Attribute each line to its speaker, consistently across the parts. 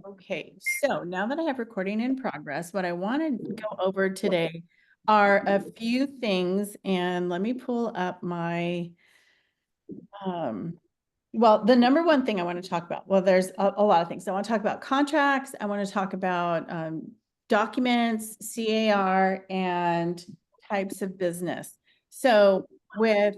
Speaker 1: Okay, so now that I have recording in progress, what I want to go over today are a few things, and let me pull up my, um, well, the number one thing I want to talk about, well, there's a lot of things. I want to talk about contracts. I want to talk about documents, CAR, and types of business. So with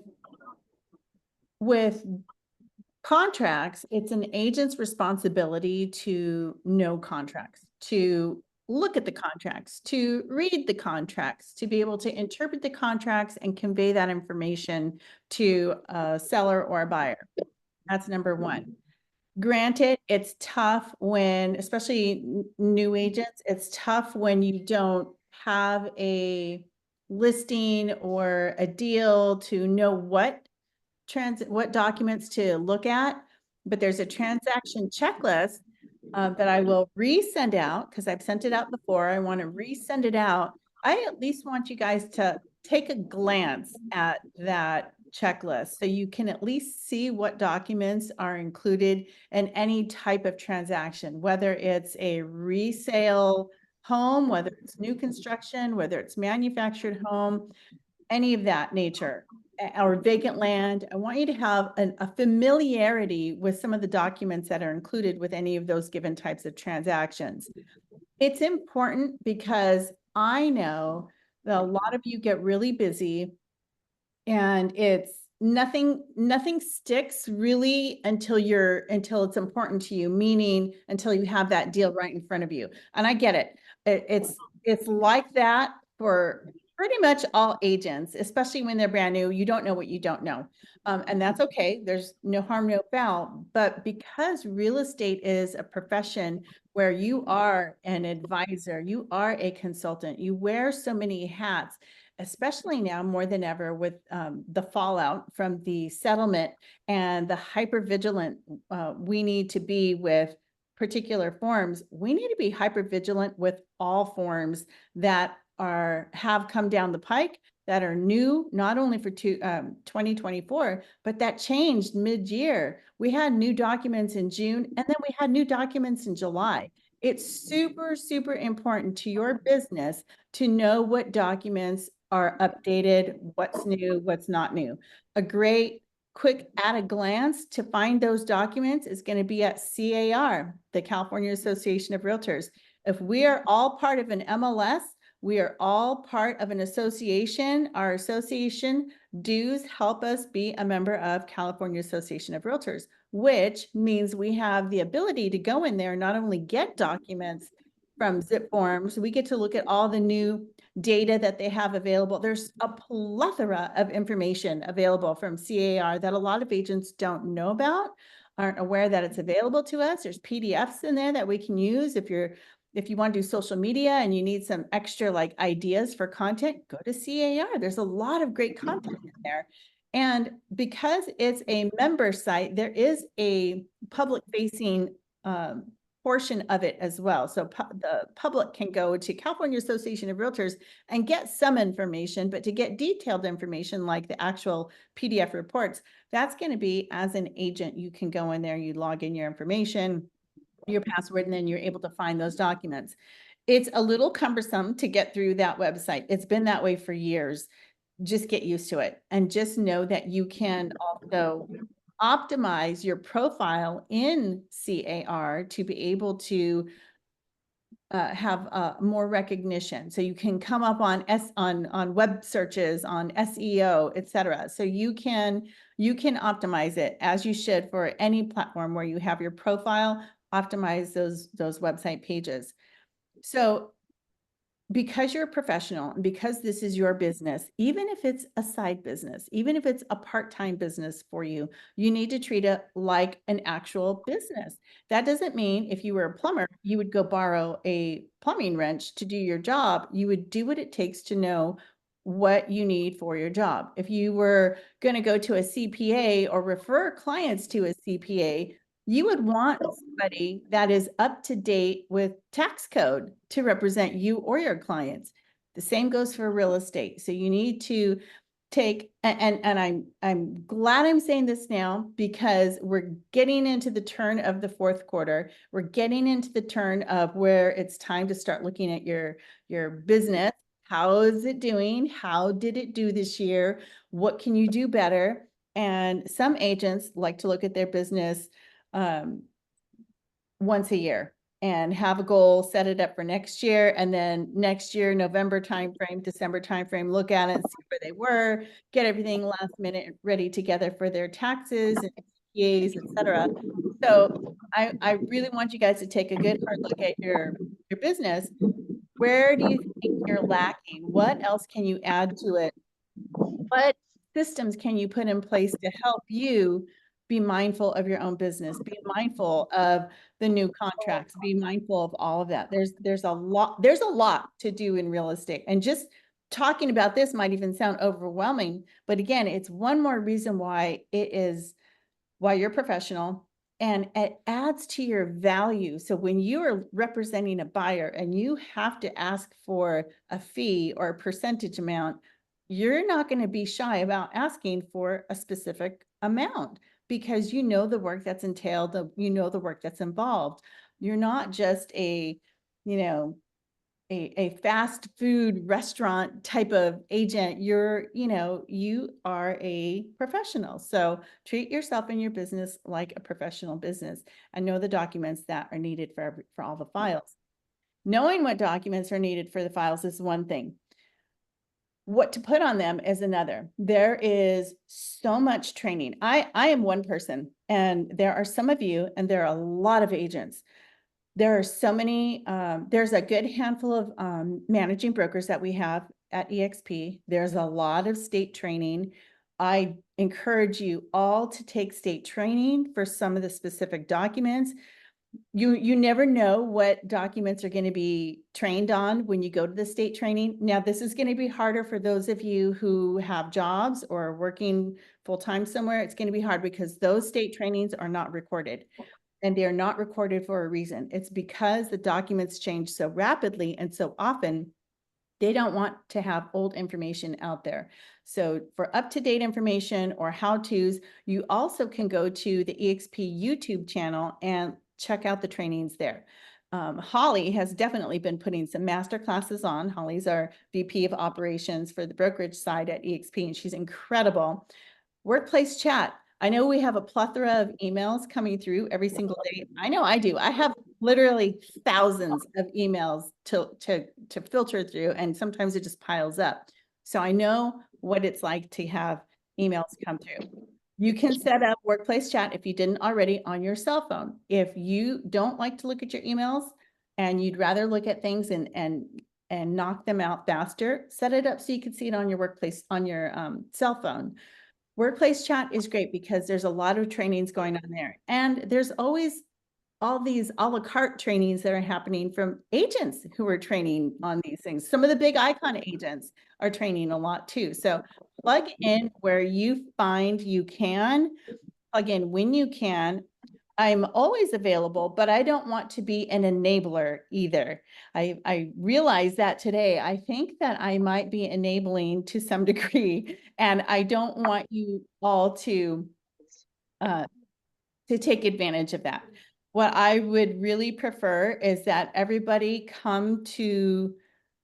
Speaker 1: contracts, it's an agent's responsibility to know contracts, to look at the contracts, to read the contracts, to be able to interpret the contracts and convey that information to a seller or a buyer. That's number one. Granted, it's tough when, especially new agents, it's tough when you don't have a listing or a deal to know what documents to look at, but there's a transaction checklist that I will resend out because I've sent it out before. I want to resend it out. I at least want you guys to take a glance at that checklist so you can at least see what documents are included in any type of transaction, whether it's a resale home, whether it's new construction, whether it's manufactured home, any of that nature, or vacant land. I want you to have a familiarity with some of the documents that are included with any of those given types of transactions. It's important because I know that a lot of you get really busy and it's nothing sticks really until it's important to you, meaning until you have that deal right in front of you. And I get it. It's like that for pretty much all agents, especially when they're brand new. You don't know what you don't know. And that's okay. There's no harm, no foul. But because real estate is a profession where you are an advisor, you are a consultant, you wear so many hats, especially now more than ever with the fallout from the settlement and the hypervigilant we need to be with particular forms. We need to be hypervigilant with all forms that have come down the pike, that are new, not only for 2024, but that changed mid-year. We had new documents in June, and then we had new documents in July. It's super, super important to your business to know what documents are updated, what's new, what's not new. A great quick at a glance to find those documents is going to be at CAR, the California Association of Realtors. If we are all part of an MLS, we are all part of an association. Our association dues help us be a member of California Association of Realtors, which means we have the ability to go in there and not only get documents from zip forms, we get to look at all the new data that they have available. There's a plethora of information available from CAR that a lot of agents don't know about, aren't aware that it's available to us. There's PDFs in there that we can use if you want to do social media and you need some extra like ideas for content, go to CAR. There's a lot of great content in there. And because it's a member site, there is a public facing portion of it as well. So the public can go to California Association of Realtors and get some information, but to get detailed information like the actual PDF reports, that's going to be as an agent, you can go in there, you log in your information, your password, and then you're able to find those documents. It's a little cumbersome to get through that website. It's been that way for years. Just get used to it and just know that you can also optimize your profile in CAR to be able to have more recognition. So you can come up on web searches, on SEO, etc. So you can optimize it as you should for any platform where you have your profile, optimize those website pages. So because you're a professional and because this is your business, even if it's a side business, even if it's a part-time business for you, you need to treat it like an actual business. That doesn't mean if you were a plumber, you would go borrow a plumbing wrench to do your job. You would do what it takes to know what you need for your job. If you were going to go to a CPA or refer clients to a CPA, you would want somebody that is up to date with tax code to represent you or your clients. The same goes for real estate. So you need to take, and I'm glad I'm saying this now, because we're getting into the turn of the fourth quarter. We're getting into the turn of where it's time to start looking at your business. How is it doing? How did it do this year? What can you do better? And some agents like to look at their business once a year and have a goal, set it up for next year, and then next year, November timeframe, December timeframe, look at it, see where they were, get everything last minute ready together for their taxes and CPAs, et cetera. So I really want you guys to take a good hard look at your business. Where do you think you're lacking? What else can you add to it? What systems can you put in place to help you be mindful of your own business, be mindful of the new contracts, be mindful of all of that? There's a lot to do in real estate. And just talking about this might even sound overwhelming, but again, it's one more reason why you're professional, and it adds to your value. So when you are representing a buyer and you have to ask for a fee or a percentage amount, you're not going to be shy about asking for a specific amount, because you know the work that's entailed, you know the work that's involved. You're not just a fast food restaurant type of agent. You are a professional. So treat yourself and your business like a professional business, and know the documents that are needed for all the files. Knowing what documents are needed for the files is one thing. What to put on them is another. There is so much training. I am one person, and there are some of you, and there are a lot of agents. There are so many, there's a good handful of managing brokers that we have at EXP. There's a lot of state training. I encourage you all to take state training for some of the specific documents. You never know what documents are going to be trained on when you go to the state training. Now, this is going to be harder for those of you who have jobs or are working full-time somewhere. It's going to be hard because those state trainings are not recorded. And they're not recorded for a reason. It's because the documents change so rapidly and so often, they don't want to have old information out there. So for up-to-date information or how-tos, you also can go to the EXP YouTube channel and check out the trainings there. Holly has definitely been putting some master classes on. Holly's our VP of operations for the brokerage side at EXP, and she's incredible. Workplace chat. I know we have a plethora of emails coming through every single day. I know I do. I have literally thousands of emails to filter through, and sometimes it just piles up. So I know what it's like to have emails come through. You can set up workplace chat if you didn't already on your cell phone. If you don't like to look at your emails and you'd rather look at things and knock them out faster, set it up so you can see it on your workplace, on your cell phone. Workplace chat is great because there's a lot of trainings going on there. And there's always all these a la carte trainings that are happening from agents who are training on these things. Some of the big icon agents are training a lot too. So plug in where you find you can, plug in when you can. I'm always available, but I don't want to be an enabler either. I realize that today. I think that I might be enabling to some degree, and I don't want you all to take advantage of that. What I would really prefer is that everybody come to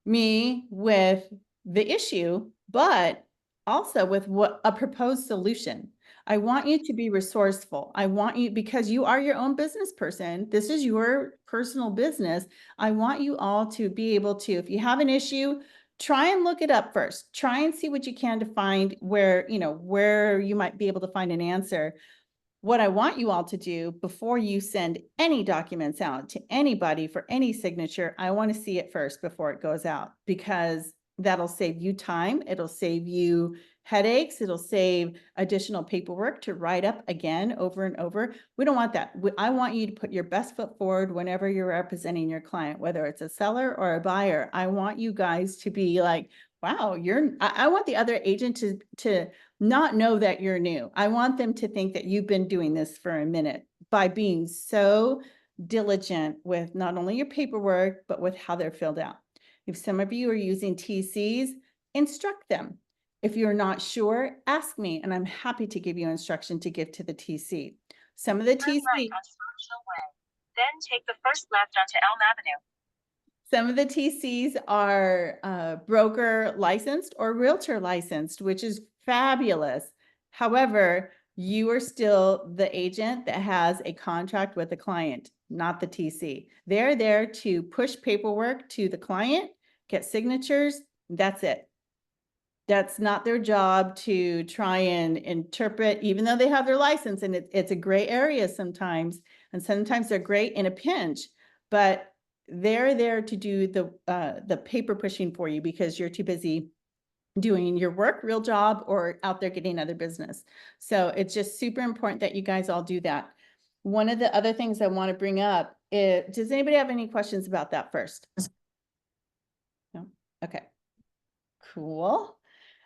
Speaker 1: me with the issue, but also with what a proposed solution. I want you to be resourceful. I want you, because you are your own business person. This is your personal business. I want you all to be able to, if you have an issue, try and look it up first. Try and see what you can to find where you might be able to find an answer. What I want you all to do before you send any documents out to anybody for any signature, I want to see it first before it goes out, because that'll save you time. It'll save you headaches. It'll save additional paperwork to write up again over and over. We don't want that. I want you to put your best foot forward whenever you're representing your client, whether it's a seller or a buyer. I want you guys to be like, wow, I want the other agent to not know that you're new. I want them to think that you've been doing this for a minute by being so diligent with not only your paperwork, but with how they're filled out. If some of you are using TCs, instruct them. If you're not sure, ask me, and I'm happy to give you instruction to give to the TC. Some of the
Speaker 2: Turn right
Speaker 1: TC,
Speaker 2: on Commercial Way. Then take the first left onto Elm Avenue.
Speaker 1: some of the TCs are broker licensed or realtor licensed, which is fabulous. However, you are still the agent that has a contract with the client, not the TC. They're there to push paperwork to the client, get signatures, that's it. That's not their job to try and interpret, even though they have their license, and it's a gray area sometimes, and sometimes they're great in a pinch, but they're there to do the paper pushing for you because you're too busy doing your work, real job, or out there getting other business. So it's just super important that you guys all do that. One of the other things I want to bring up is, does anybody have any questions about that first? No? Okay. Cool.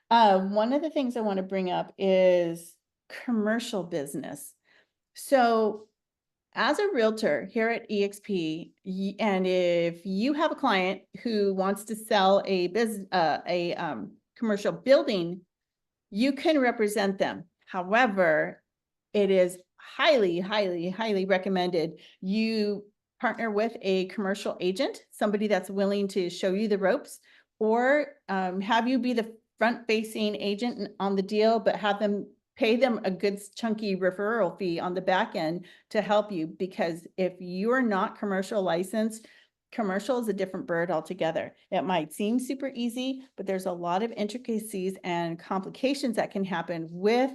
Speaker 1: One of the things I want to bring up is commercial business. So as a realtor here at EXP, and if you have a client who wants to sell a commercial building, you can represent them. However, it is highly, highly, highly recommended you partner with a commercial agent, somebody that's willing to show you the ropes, or have you be the front-facing agent on the deal, but have them pay them a good chunky referral fee on the back end to help you. Because if you're not commercial licensed, commercial is a different bird altogether. It might seem super easy, but there's a lot of intricacies and complications that can happen with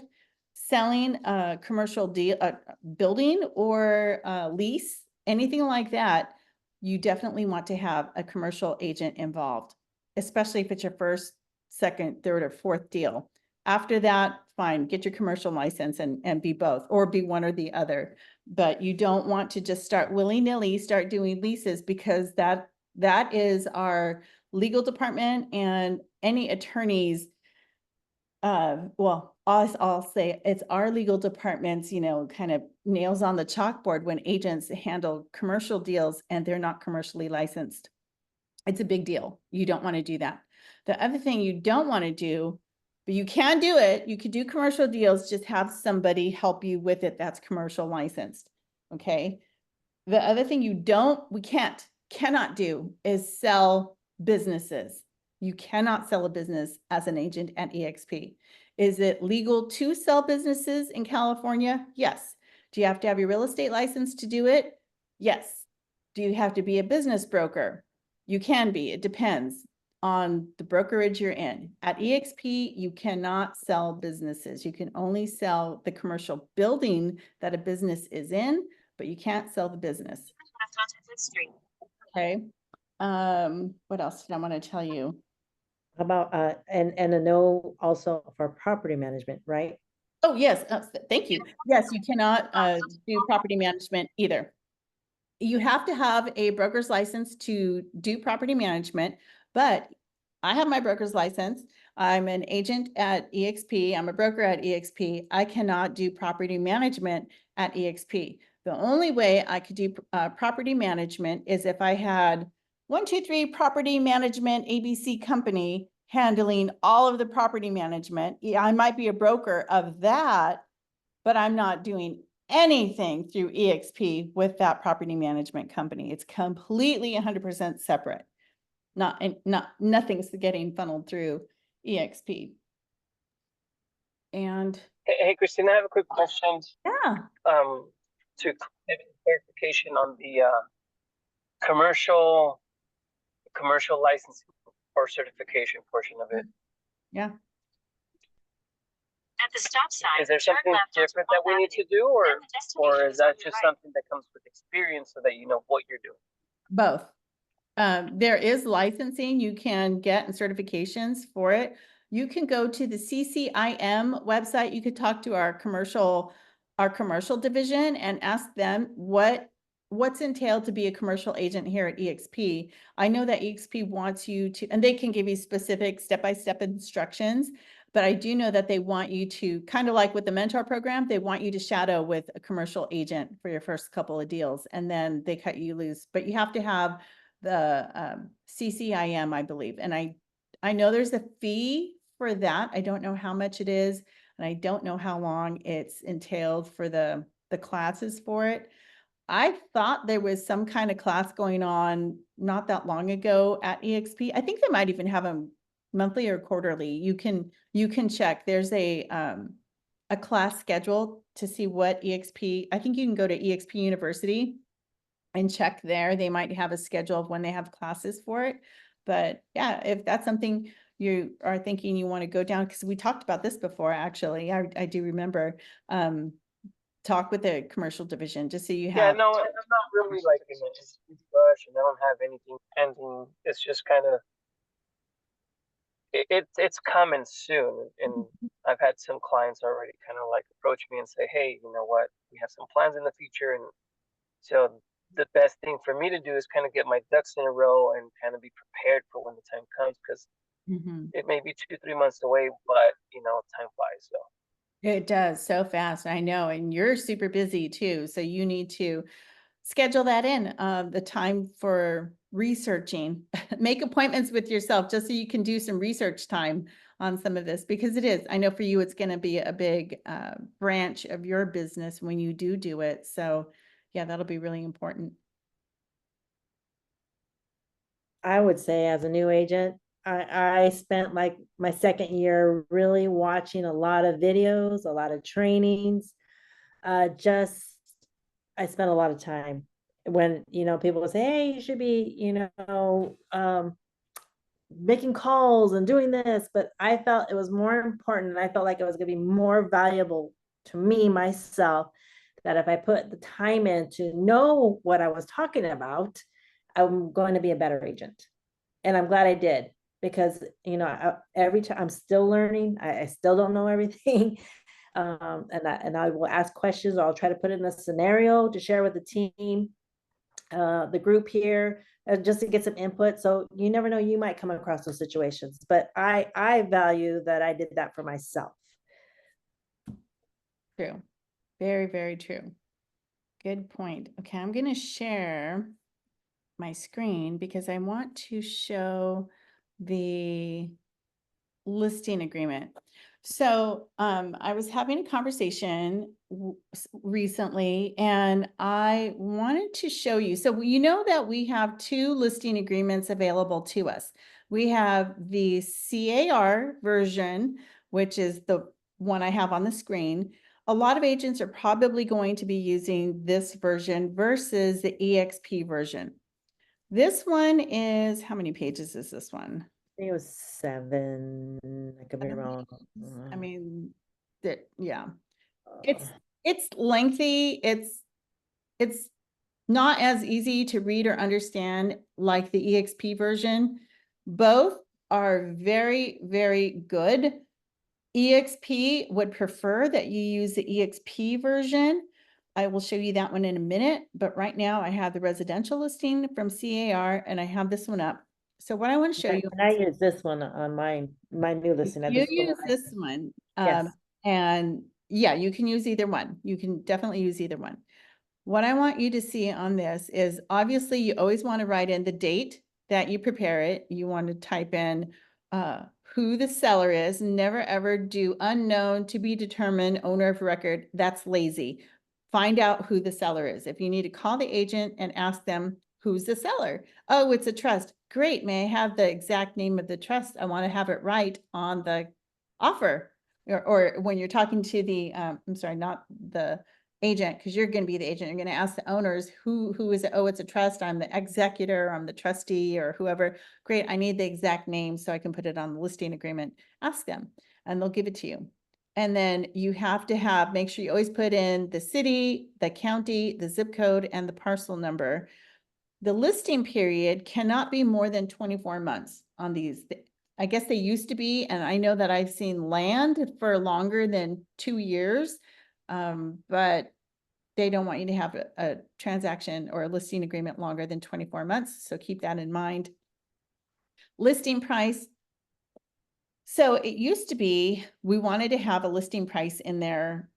Speaker 1: selling a commercial deal, a building or a lease, anything like that. You definitely want to have a commercial agent involved, especially if it's your first, second, third, or fourth deal. After that, fine, get your commercial license and be both, or be one or the other. But you don't want to just start willy-nilly, start doing leases, because that is our legal department and any attorneys. Well, I'll say it's our legal department's, kind of nails on the chalkboard when agents handle commercial deals and they're not commercially licensed. It's a big deal. You don't want to do that. The other thing you don't want to do, but you can do it, you could do commercial deals, just have somebody help you with it that's commercial licensed. Okay. The other thing we cannot do is sell businesses. You cannot sell a business as an agent at EXP. Is it legal to sell businesses in California? Yes. Do you have to have your real estate license to do it? Yes. Do you have to be a business broker? You can be. It depends on the brokerage you're in. At EXP, you cannot sell businesses. You can only sell the commercial building that a business is in, but you can't sell the business. Okay. What else did I want to tell you?
Speaker 3: How about and a no also for property management, right?
Speaker 1: Oh, yes. Thank you. Yes, you cannot do property management either. You have to have a broker's license to do property management, but I have my broker's license. I'm an agent at EXP. I'm a broker at EXP. I cannot do property management at EXP. The only way I could do property management is if I had 1, 2, 3 property management ABC company handling all of the property management. Yeah, I might be a broker of that, but I'm not doing anything through EXP with that property management company. It's completely 100% separate. Nothing's getting funneled through EXP. And
Speaker 4: hey, Christine, I have a quick question.
Speaker 1: yeah.
Speaker 4: To clarification on the commercial licensing or certification portion of it.
Speaker 1: Yeah.
Speaker 2: At the stop sign,
Speaker 4: is there something different that we need to do, or is that just something that comes with experience so that you know what you're doing?
Speaker 1: Both. There is licensing you can get and certifications for it. You can go to the CCIM website. You could talk to our commercial division and ask them what's entailed to be a commercial agent here at EXP. I know that EXP wants you to, and they can give you specific step-by-step instructions, but I do know that they want you to, kind of like with the mentor program, they want you to shadow with a commercial agent for your first couple of deals, and then they cut you loose. But you have to have the CCIM, I believe. And I know there's a fee for that. I don't know how much it is, and I don't know how long it's entailed for the classes for it. I thought there was some kind of class going on not that long ago at EXP. I think they might even have them monthly or quarterly. You can check. There's a class schedule to see what EXP. I think you can go to EXP University and check there. They might have a schedule of when they have classes for it. But yeah, if that's something you are thinking you want to go down, because we talked about this before, actually, I do remember. Talk with the commercial division just so you
Speaker 4: Yeah,
Speaker 1: have.
Speaker 4: no, I'm not really like in a huge rush, and I don't have anything pending. It's just kind of it's coming soon, and I've had some clients already kind of like approach me and say, hey, you know what, we have some plans in the future, and so the best thing for me to do is kind of get my ducks in a row and kind of be prepared for when the time comes, because
Speaker 1: Mhm.
Speaker 4: it may be 2-3 months away, but you know, time flies. So
Speaker 1: It does so fast. I know. And you're super busy too. So you need to schedule that in, the time for researching, make appointments with yourself just so you can do some research time on some of this, because it is, I know for you, it's going to be a big branch of your business when you do it. So yeah, that'll be really important.
Speaker 3: I would say as a new agent, I spent like my second year really watching a lot of videos, a lot of trainings. Just I spent a lot of time when, people would say, hey, you should be, making calls and doing this, but I felt it was more important. And I felt like it was going to be more valuable to me, myself, that if I put the time in to know what I was talking about, I'm going to be a better agent. And I'm glad I did, because, every time I'm still learning, I still don't know everything. And I will ask questions, or I'll try to put it in a scenario to share with the team, the group here, just to get some input. So you never know, you might come across those situations, but I value that I did that for myself.
Speaker 1: True. Very, very true. Good point. Okay, I'm going to share my screen because I want to show the listing agreement. So I was having a conversation recently, and I wanted to show you. So you know that we have two listing agreements available to us. We have the CAR version, which is the one I have on the screen. A lot of agents are probably going to be using this version versus the EXP version. This one is, how many pages is this one?
Speaker 3: I think it was 7. I could be
Speaker 1: 7
Speaker 3: wrong.
Speaker 1: pages. I mean, yeah,
Speaker 3: Uh,
Speaker 1: it's lengthy. It's not as easy to read or understand like the EXP version. Both are very, very good. EXP would prefer that you use the EXP version. I will show you that one in a minute, but right now I have the residential listing from CAR and I have this one up. So what I want to show you.
Speaker 3: And I use this one on my new listing.
Speaker 1: You use this one.
Speaker 3: Yes.
Speaker 1: And yeah, you can use either one. You can definitely use either one. What I want you to see on this is, obviously you always want to write in the date that you prepare it. You want to type in who the seller is. Never ever do unknown to be determined owner of record. That's lazy. Find out who the seller is. If you need to call the agent and ask them, who's the seller? Oh, it's a trust. Great. May I have the exact name of the trust? I want to have it right on the offer. Or when you're talking to the, I'm sorry, not the agent, because you're going to be the agent. You're going to ask the owners, who is it? Oh, it's a trust. I'm the executor, I'm the trustee, or whoever. Great. I need the exact name so I can put it on the listing agreement. Ask them and they'll give it to you. And then you have to make sure you always put in the city, the county, the zip code, and the parcel number. The listing period cannot be more than 24 months on these. I guess they used to be, and I know that I've seen land for longer than 2 years, but they don't want you to have a transaction or a listing agreement longer than 24 months. So keep that in mind. Listing price. So it used to be, we wanted to have a listing price in there.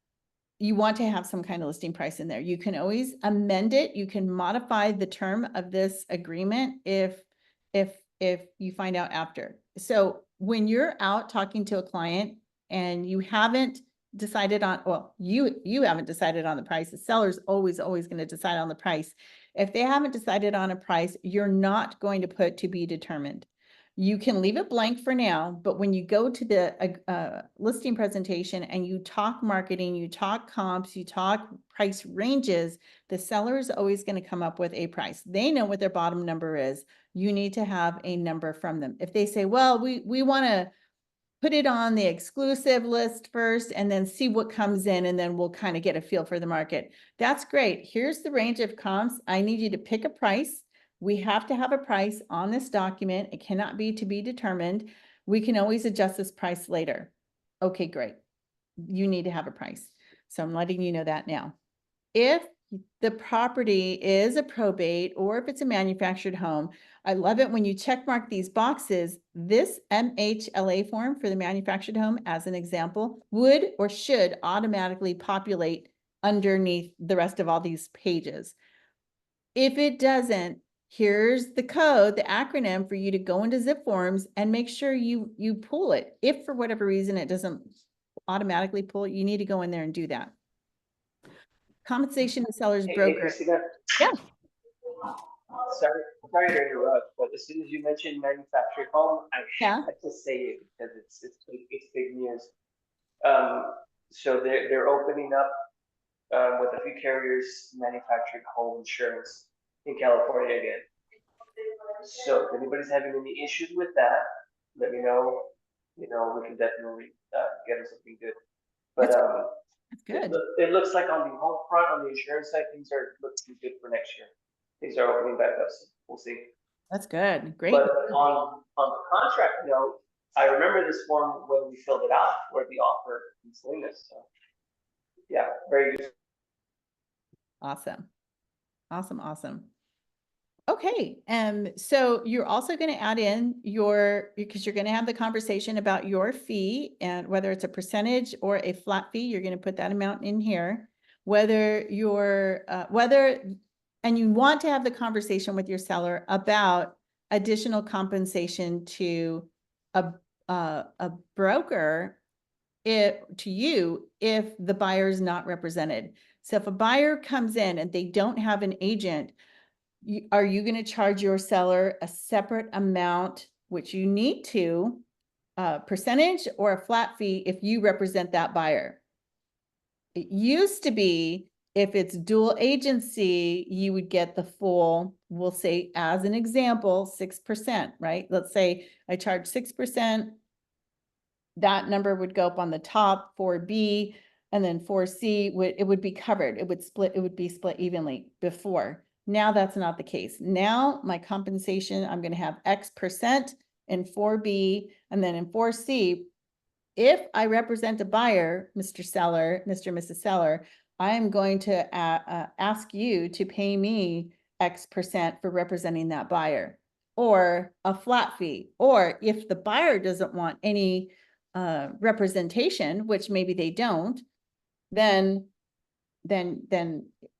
Speaker 1: You want to have some kind of listing price in there. You can always amend it. You can modify the term of this agreement if you find out after. So when you're out talking to a client and you haven't decided on, well, you haven't decided on the price, the seller's always going to decide on the price. If they haven't decided on a price, you're not going to put to be determined. You can leave it blank for now, but when you go to the listing presentation and you talk marketing, you talk comps, you talk price ranges, the seller is always going to come up with a price. They know what their bottom number is. You need to have a number from them. If they say, well, we want to put it on the exclusive list first and then see what comes in, and then we'll kind of get a feel for the market. That's great. Here's the range of comps. I need you to pick a price. We have to have a price on this document. It cannot be to be determined. We can always adjust this price later. Okay, great. You need to have a price. So I'm letting you know that now. If the property is a probate or if it's a manufactured home, I love it when you check mark these boxes. This MHLA form for the manufactured home, as an example, would or should automatically populate underneath the rest of all these pages. If it doesn't, here's the code, the acronym for you to go into zip forms and make sure you pull it. If for whatever reason it doesn't automatically pull it, you need to go in there and do that. Compensation to seller's broker.
Speaker 4: Christina,
Speaker 1: Yeah.
Speaker 4: sorry to interrupt, but as soon as you mentioned manufactured home, I
Speaker 1: Yeah.
Speaker 4: had to say it because it's big news. So they're opening up with a few carriers manufactured home insurance in California again. So if anybody's having any issues with that, let me know. You know, we can definitely get them something good. But
Speaker 1: That's good.
Speaker 4: it looks like on the home front, on the insurance side, things are looking good for next year. Things are opening back up, so we'll see.
Speaker 1: That's good. Great.
Speaker 4: But on the contract note, I remember this form when we filled it out for the offer in Salinas. So yeah, very good.
Speaker 1: Awesome. Awesome. Okay. So you're also going to add in because you're going to have the conversation about your fee, and whether it's a percentage or a flat fee, you're going to put that amount in here. And you want to have the conversation with your seller about additional compensation to a broker to you if the buyer is not represented. So if a buyer comes in and they don't have an agent, are you going to charge your seller a separate amount, which you need to, percentage or a flat fee if you represent that buyer? It used to be if it's dual agency, you would get the full, we'll say as an example, 6%, right? Let's say I charge 6%. That number would go up on the top, 4B, and then 4C would be covered. It would be split evenly before. Now that's not the case. Now my compensation, I'm going to have X% in 4B, and then in 4C, if I represent a buyer, Mr. Seller, Mr. Mrs. Seller, I am going to ask you to pay me X% for representing that buyer, or a flat fee. Or if the buyer doesn't want any representation, which maybe they don't, then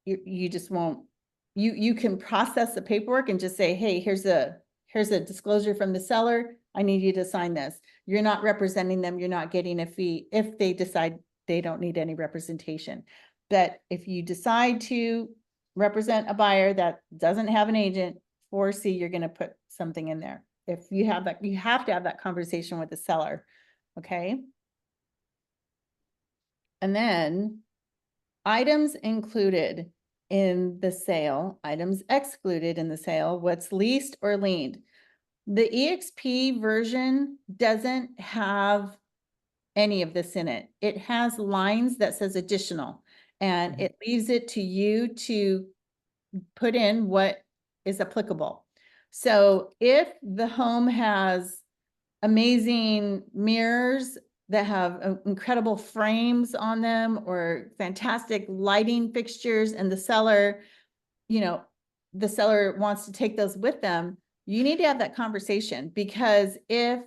Speaker 1: you just won't, you can process the paperwork and just say, hey, here's a disclosure from the seller. I need you to sign this. You're not representing them. You're not getting a fee if they decide they don't need any representation. But if you decide to represent a buyer that doesn't have an agent, 4C, you're going to put something in there. If you have that, you have to have that conversation with the seller. Okay. And then items included in the sale, items excluded in the sale, what's leased or liened. The EXP version doesn't have any of this in it. It has lines that says additional, and it leaves it to you to put in what is applicable. So if the home has amazing mirrors that have incredible frames on them, or fantastic lighting fixtures, and the seller wants to take those with them, you need to have that conversation. Because if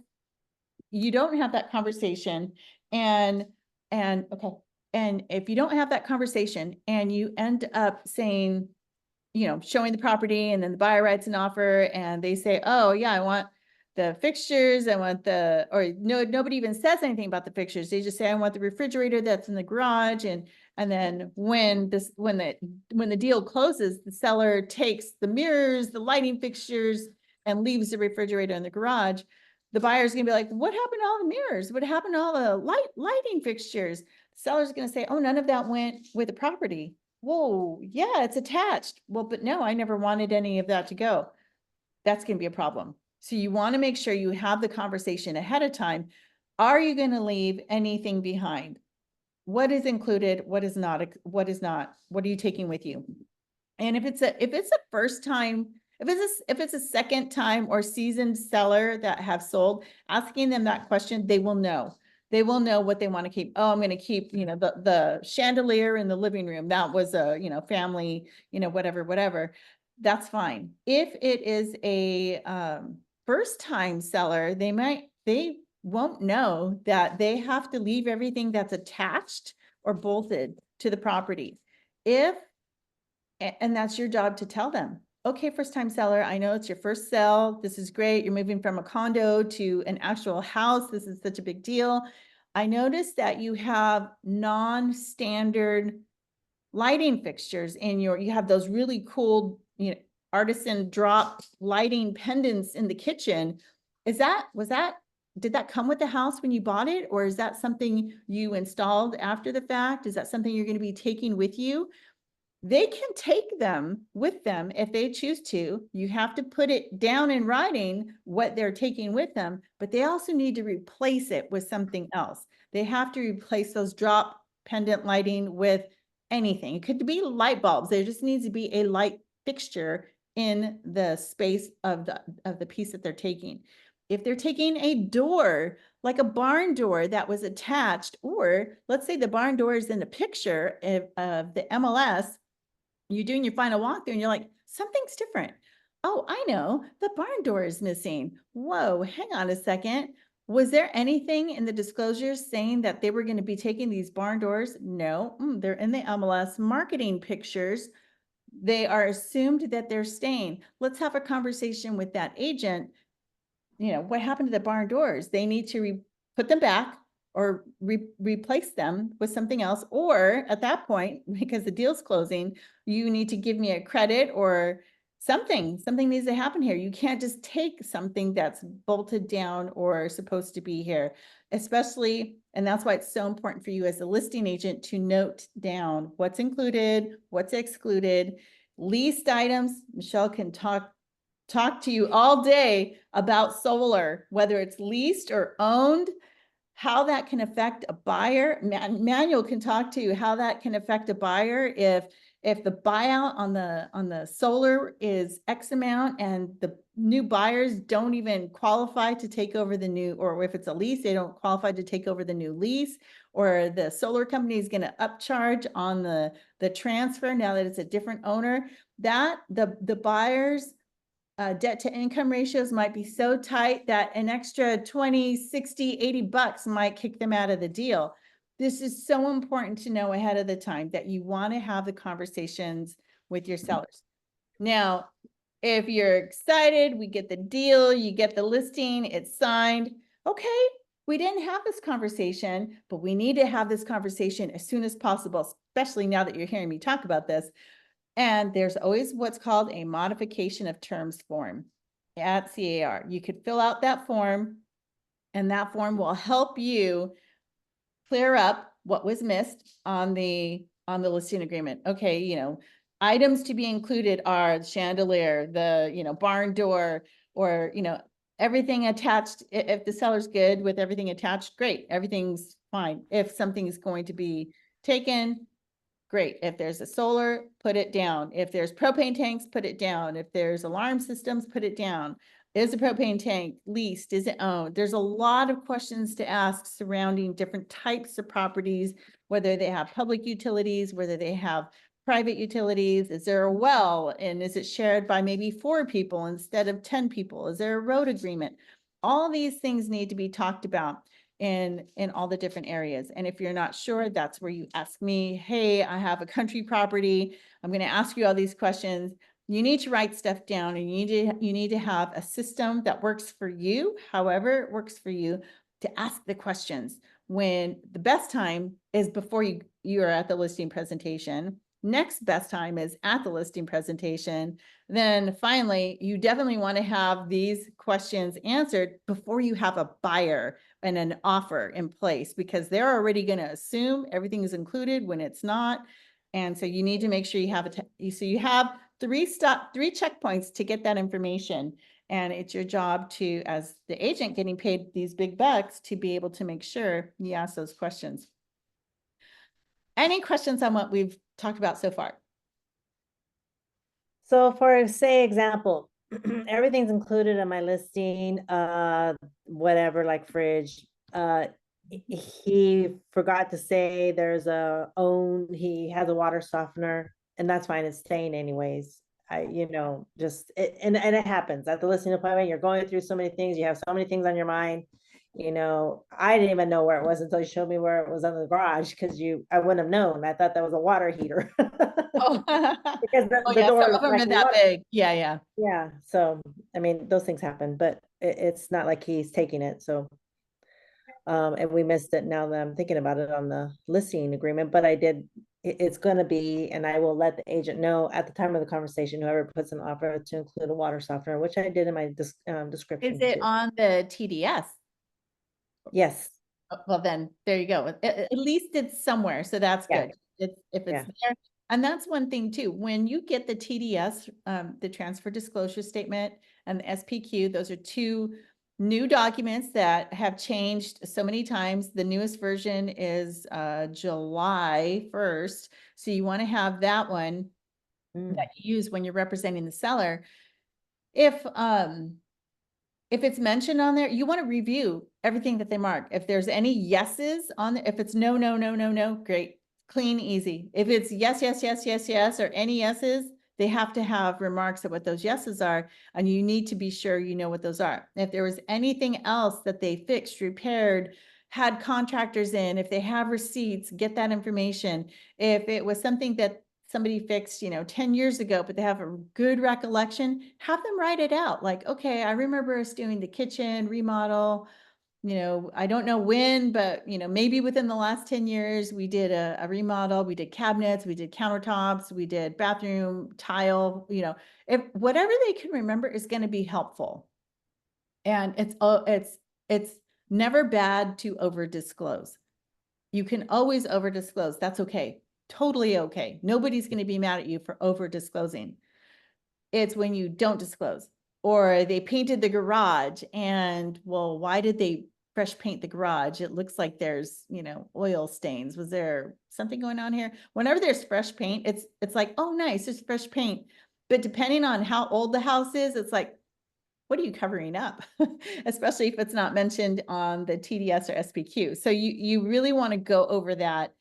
Speaker 1: you don't have that conversation and if you don't have that conversation and you end up saying, showing the property, and then the buyer writes an offer and they say, oh yeah, I want the fixtures, I want the, or no, nobody even says anything about the fixtures. They just say, I want the refrigerator that's in the garage. And then when the deal closes, the seller takes the mirrors, the lighting fixtures, and leaves the refrigerator in the garage. The buyer's gonna be like, what happened to all the mirrors? What happened to all the lighting fixtures? The seller's gonna say, oh, none of that went with the property. Whoa, yeah, it's attached. Well, but no, I never wanted any of that to go. That's going to be a problem. So you want to make sure you have the conversation ahead of time. Are you going to leave anything behind? What is included? What is not? What is not? What are you taking with you? And if it's a first time, if it's a second time or seasoned seller that have sold, asking them that question, they will know. They will know what they want to keep. Oh, I'm going to keep, the chandelier in the living room. That was a, family, whatever. That's fine. If it is a first time seller, they won't know that they have to leave everything that's attached or bolted to the property. And that's your job to tell them, okay, first time seller, I know it's your first sale. This is great. You're moving from a condo to an actual house. This is such a big deal. I noticed that you have non-standard lighting fixtures in you have those really cool, artisan drop lighting pendants in the kitchen. Did that come with the house when you bought it? Or is that something you installed after the fact? Is that something you're going to be taking with you? They can take them with them if they choose to. You have to put it down in writing what they're taking with them, but they also need to replace it with something else. They have to replace those drop pendant lighting with anything. It could be light bulbs. There just needs to be a light fixture in the space of the piece that they're taking. If they're taking a door, like a barn door that was attached, or let's say the barn door is in the picture of the MLS, you're doing your final walkthrough and you're like, something's different. Oh, I know, the barn door is missing. Whoa, hang on a second. Was there anything in the disclosures saying that they were going to be taking these barn doors? No, they're in the MLS marketing pictures. They are assumed that they're staying. Let's have a conversation with that agent. What happened to the barn doors? They need to put them back or replace them with something else. Or at that point, because the deal's closing, you need to give me a credit or something needs to happen here. You can't just take something that's bolted down or supposed to be here, especially, and that's why it's so important for you as a listing agent to note down what's included, what's excluded. Leased items, Michelle can talk to you all day about solar, whether it's leased or owned, how that can affect a buyer. Manuel can talk to you how that can affect a buyer if the buyout on the solar is X amount and the new buyers don't even qualify to take over the new, or if it's a lease, they don't qualify to take over the new lease, or the solar company is going to upcharge on the transfer now that it's a different owner, that the buyers debt to income ratios might be so tight that an extra 20, 60, 80 bucks might kick them out of the deal. This is so important to know ahead of the time that you want to have the conversations with your sellers. Now, if you're excited, we get the deal, you get the listing, it's signed. Okay, we didn't have this conversation, but we need to have this conversation as soon as possible, especially now that you're hearing me talk about this. And there's always what's called a modification of terms form at CAR. You could fill out that form, and that form will help you clear up what was missed on the listing agreement. Okay, items to be included are the chandelier, the barn door, or everything attached. If the seller's good with everything attached, great, everything's fine. If something is going to be taken, great. If there's a solar, put it down. If there's propane tanks, put it down. If there's alarm systems, put it down. Is a propane tank leased? Is it owned? There's a lot of questions to ask surrounding different types of properties, whether they have public utilities, whether they have private utilities. Is there a well? And is it shared by maybe 4 people instead of 10 people? Is there a road agreement? All these things need to be talked about in all the different areas. And if you're not sure, that's where you ask me, hey, I have a country property. I'm going to ask you all these questions. you need to write stuff down, and you need to have a system that works for you, however it works for you, to ask the questions. When the best time is before you're at the listing presentation. Next best time is at the listing presentation. Then finally, you definitely want to have these questions answered before you have a buyer and an offer in place, because they're already going to assume everything is included when it's not. And so you need to make sure you have so you have three checkpoints to get that information. And it's your job to, as the agent getting paid these big bucks, to be able to make sure you ask those questions. Any questions on what we've talked about so far?
Speaker 3: So for say example, everything's included in my listing, whatever, like fridge. He forgot to say there's he has a water softener, and that's fine, it's staying anyways. And it happens at the listing appointment. You're going through so many things, you have so many things on your mind. I didn't even know where it was until you showed me where it was in the garage, because I wouldn't have known. I thought that was a water heater.
Speaker 1: Oh,
Speaker 3: Because
Speaker 1: oh
Speaker 3: the
Speaker 1: yeah,
Speaker 3: door
Speaker 1: some of
Speaker 3: looked
Speaker 1: them
Speaker 3: like
Speaker 1: are
Speaker 3: a
Speaker 1: that
Speaker 3: water.
Speaker 1: big. Yeah, yeah.
Speaker 3: Yeah, so I mean, those things happen, but it's not like he's taking it. So and we missed it now that I'm thinking about it on the listing agreement, but it's gonna be, and I will let the agent know at the time of the conversation, whoever puts an offer, to include a water softener, which I did in my description
Speaker 1: Is it
Speaker 3: too.
Speaker 1: on the TDS?
Speaker 3: Yes,
Speaker 1: Well, then there you go. At least it's somewhere, so that's
Speaker 3: Yeah.
Speaker 1: good. If it's
Speaker 3: Yeah.
Speaker 1: there, and that's one thing too. When you get the TDS, the transfer disclosure statement, and the SPQ, those are two new documents that have changed so many times. The newest version is July 1st, so you want to have that one
Speaker 3: Mm.
Speaker 1: that you use when you're representing the seller. If it's mentioned on there, you want to review everything that they mark. If there's any yeses on there, if it's no, no, no, no, no, great, clean, easy. If it's yes, yes, yes, yes, yes, or any yeses, they have to have remarks of what those yeses are, and you need to be sure you know what those are. If there was anything else that they fixed, repaired, had contractors in, if they have receipts, get that information. If it was something that somebody fixed, 10 years ago, but they have a good recollection, have them write it out. Like, okay, I remember us doing the kitchen remodel, I don't know when, but, maybe within the last 10 years, we did a remodel, we did cabinets, we did countertops, we did bathroom tile, if whatever they can remember is going to be helpful. And it's never bad to over disclose. You can always over disclose. That's okay. Totally okay. Nobody's going to be mad at you for over disclosing. It's when you don't disclose, or they painted the garage and, well, why did they fresh paint the garage? It looks like there's, oil stains. Was there something going on here? Whenever there's fresh paint, it's like, oh, nice, there's fresh paint. But depending on how old the house is, it's like, what are you covering up? Especially if it's not mentioned on the TDS or SPQ. So you really want to go over that.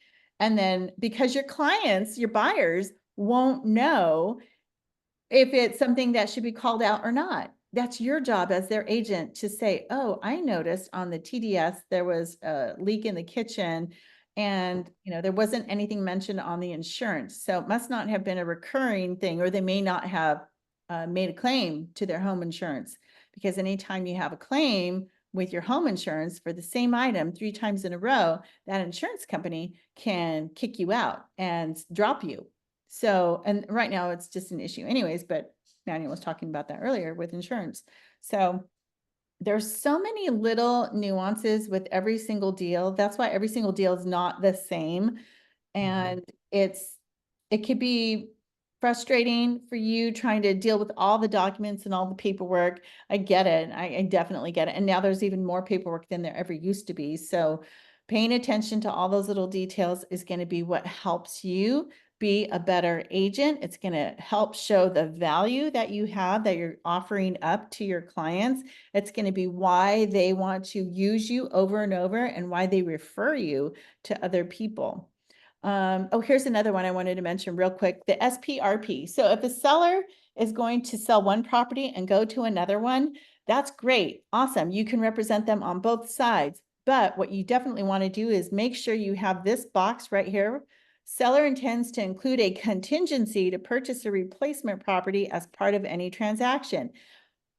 Speaker 1: And then, because your clients, your buyers, won't know if it's something that should be called out or not. That's your job as their agent to say, oh, I noticed on the TDS there was a leak in the kitchen, and there wasn't anything mentioned on the insurance. So it must not have been a recurring thing, or they may not have made a claim to their home insurance, because anytime you have a claim with your home insurance for the same item 3 times in a row, that insurance company can kick you out and drop you. So, and right now it's just an issue anyways, but Daniel was talking about that earlier with insurance. So there's so many little nuances with every single deal. That's why every single deal is not the same. And it could be frustrating for you trying to deal with all the documents and all the paperwork. I get it. I definitely get it. And now there's even more paperwork than there ever used to be. So paying attention to all those little details is going to be what helps you be a better agent. It's going to help show the value that you have, that you're offering up to your clients. It's going to be why they want to use you over and over, and why they refer you to other people. Here's another one I wanted to mention real quick, the SPRP. So if a seller is going to sell one property and go to another one, that's great. Awesome. You can represent them on both sides. But what you definitely want to do is make sure you have this box right here Seller intends to include a contingency to purchase a replacement property as part of any transaction.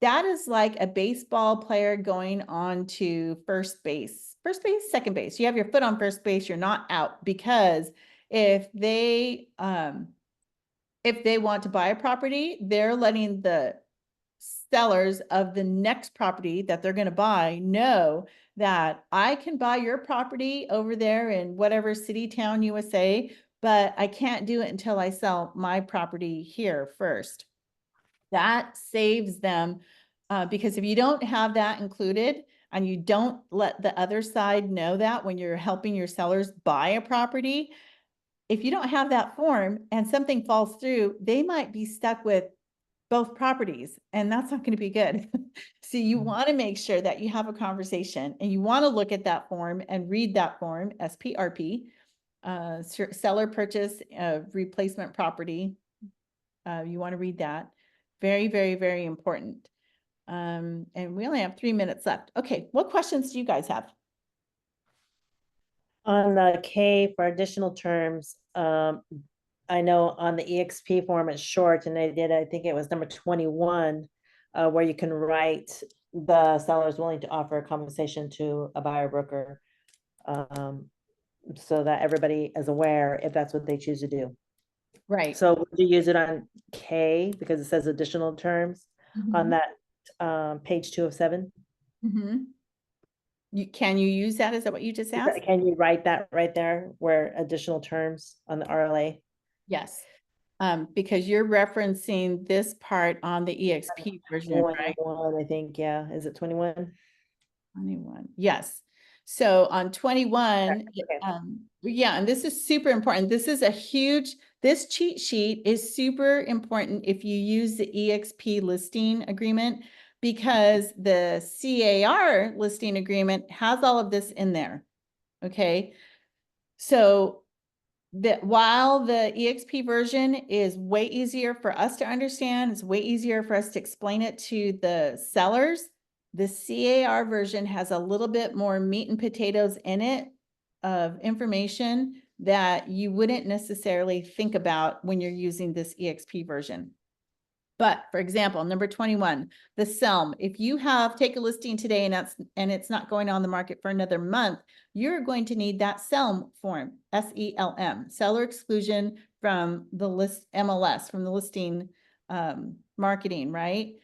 Speaker 1: That is like a baseball player going on to first base, second base. You have your foot on first base, you're not out, because if they want to buy a property, they're letting the sellers of the next property that they're going to buy know that I can buy your property over there in whatever city, town, USA, but I can't do it until I sell my property here first. That saves them, because if you don't have that included and you don't let the other side know that when you're helping your sellers buy a property, if you don't have that form and something falls through, they might be stuck with both properties, and that's not going to be good. So you want to make sure that you have a conversation and you want to look at that form and read that form, SPRP, seller purchase replacement property. You want to read that. Very, very, very important. And we only have 3 minutes left. Okay, what questions do you guys have?
Speaker 3: On the K for additional terms, I know on the EXP form it's short, and I think it was number 21, where you can write the seller is willing to offer a compensation to a buyer broker, so that everybody is aware if that's what they choose to do.
Speaker 1: Right.
Speaker 3: So would you use it on K because it says additional terms on that page 2 of 7?
Speaker 1: Can you use that? Is that what you just asked?
Speaker 3: Can you write that right there where additional terms on the RLA?
Speaker 1: Yes. Because you're referencing this part on the EXP version, right?
Speaker 3: 21, I think, yeah. Is it 21?
Speaker 1: 21, yes. So on 21,
Speaker 3: Okay.
Speaker 1: yeah, and this is super important. This cheat sheet is super important if you use the EXP listing agreement, because the CAR listing agreement has all of this in there. Okay. So that while the EXP version is way easier for us to understand, it's way easier for us to explain it to the sellers, the CAR version has a little bit more meat and potatoes in it of information that you wouldn't necessarily think about when you're using this EXP version. But for example, number 21, the SELM. If you take a listing today and it's not going on the market for another month, you're going to need that SELM form, SELM, seller exclusion from the list MLS, from the listing marketing, right?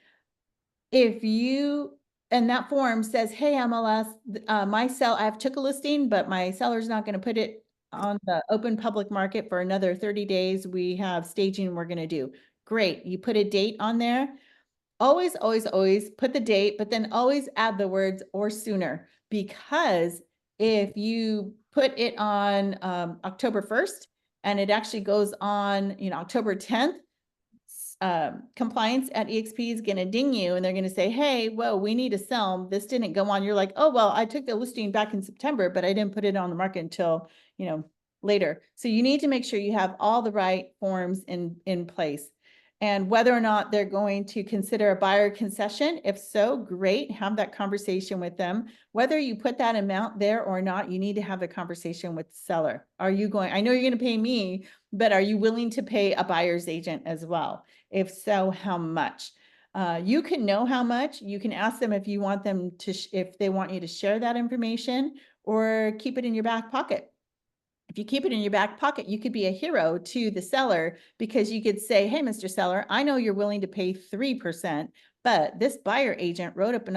Speaker 1: And that form says, hey, MLS, I took a listing, but my seller's not going to put it on the open public market for another 30 days. We have staging we're going to do. Great. You put a date on there. Always, always, always put the date, but then always add the words or sooner, because if you put it on October 1st and it actually goes on, October 10th, compliance at EXP is going to ding you and they're going to say, hey, whoa, we need a SELM. This didn't go on. You're like, oh, well, I took the listing back in September, but I didn't put it on the market until, later. So you need to make sure you have all the right forms in place. And whether or not they're going to consider a buyer concession, if so, great, have that conversation with them. Whether you put that amount there or not, you need to have the conversation with the seller. I know you're going to pay me, but are you willing to pay a buyer's agent as well? If so, how much? You can know how much. You can ask them if you want them to, if they want you to share that information, or keep it in your back pocket. If you keep it in your back pocket, you could be a hero to the seller, because you could say, hey, Mr. Seller, I know you're willing to pay 3%, but this buyer agent wrote up an